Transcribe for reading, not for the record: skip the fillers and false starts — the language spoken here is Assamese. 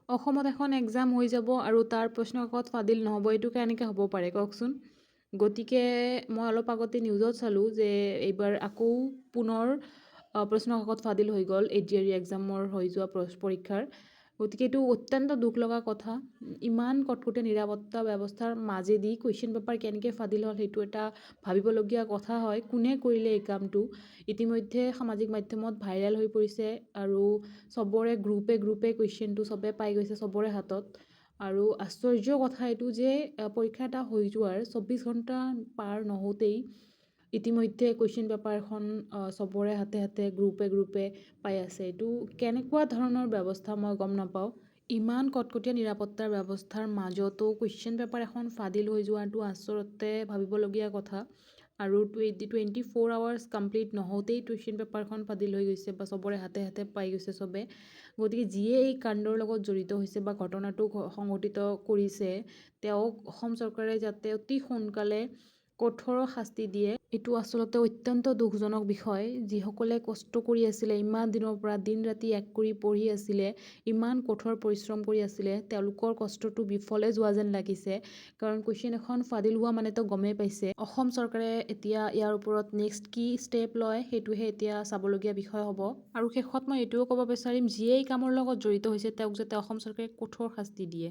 অসমত এখন এক্সাম হৈ যাব আৰু তাৰ প্ৰশ্নকাকত ফাদিল নহ'ব, এইটো কেনেকৈ হ'ব পাৰে কওকচোন। গতিকে মই অলপ আগতে নিউজত চালোঁ যে এইবাৰ আকৌ পুনৰ প্ৰশ্নকাকত ফাদিল হৈ গ'ল ADRE এক্সামৰ হৈ যোৱা পৰীক্ষাৰ। গতিকে এইটো অত্যন্ত দুখ লগা কথা। ইমান কটকটীয়া নিৰাপত্তা ব্যৱস্থাৰ মাজেদি কুৱেশ্যন পেপাৰ কেনেকৈ ফাদিল হ'ল সেইটো এটা ভাবিবলগীয়া কথা হয়। কোনে কৰিলে এই কামটো? ইতিমধ্যে সামাজিক মাধ্যমত ভাইৰেল হৈ পৰিছে আৰু চবৰে গ্ৰুপে কুৱেশ্যনটো চবে পাই গৈছে চবৰে হাতত। আৰু আশ্চৰ্যৰ কথা এইটো যে পৰীক্ষা এটা হৈ যোৱাৰ 24 ঘণ্টা পাৰ নহওঁতেই ইতিমধ্যে কুৱেশ্যন পেপাৰখন চবৰে হাতে গ্ৰুপে পাই আছে। এইটো কেনেকুৱা ধৰণৰ ব্যৱস্থা মই গম নাপাওঁ। ইমান কটকটীয়া নিৰাপত্তাৰ ব্যৱস্থাৰ মাজতো কুৱেশ্যন পেপাৰ এখন ফাদিল হৈ যোৱাটো আচলতে ভাবিবলগীয়া কথা। আৰু 24 আৱাৰ্ছ কমপ্লিট নহওঁতেই কুৱেশ্যন পেপাৰখন ফাদিল হৈ গৈছে বা চবৰে হাতে পাই গৈছে চবে। গতিকে যিয়ে এই কাণ্ডৰ লগত জড়িত হৈছে বা ঘটনাটো সংঘটিত কৰিছে তেওঁক অসম চৰকাৰে যাতে অতি সোনকালে কঠোৰ শাস্তি দিয়ে। এইটো আচলতে অত্যন্ত দুখজনক বিষয়। যিসকলে কষ্ট কৰি আছিলে ইমান দিনৰ পৰা দিন ৰাতি এক কৰি পঢ়ি আছিলে, ইমান কঠোৰ পৰিশ্ৰম কৰি আছিলে, তেওঁলোকৰ কষ্টটো বিফলে যোৱা যেন লাগিছে। কাৰণ কুৱেশ্যন এখন ফাদিল হোৱা মানেতো গমেই পাইছে। অসম চৰকাৰে এতিয়া ইয়াৰ ওপৰত নেক্সট কি ষ্টেপ লয় সেইটোহে এতিয়া চাবলগীয়া বিষয় হ'ব। আৰু শেষত মই এইটোও ক'ব বিচাৰিম যিয়ে এই কামৰ লগত জড়িত হৈছে তেওঁক যাতে অসম চৰকাৰে কঠোৰ শাস্তি দিয়ে।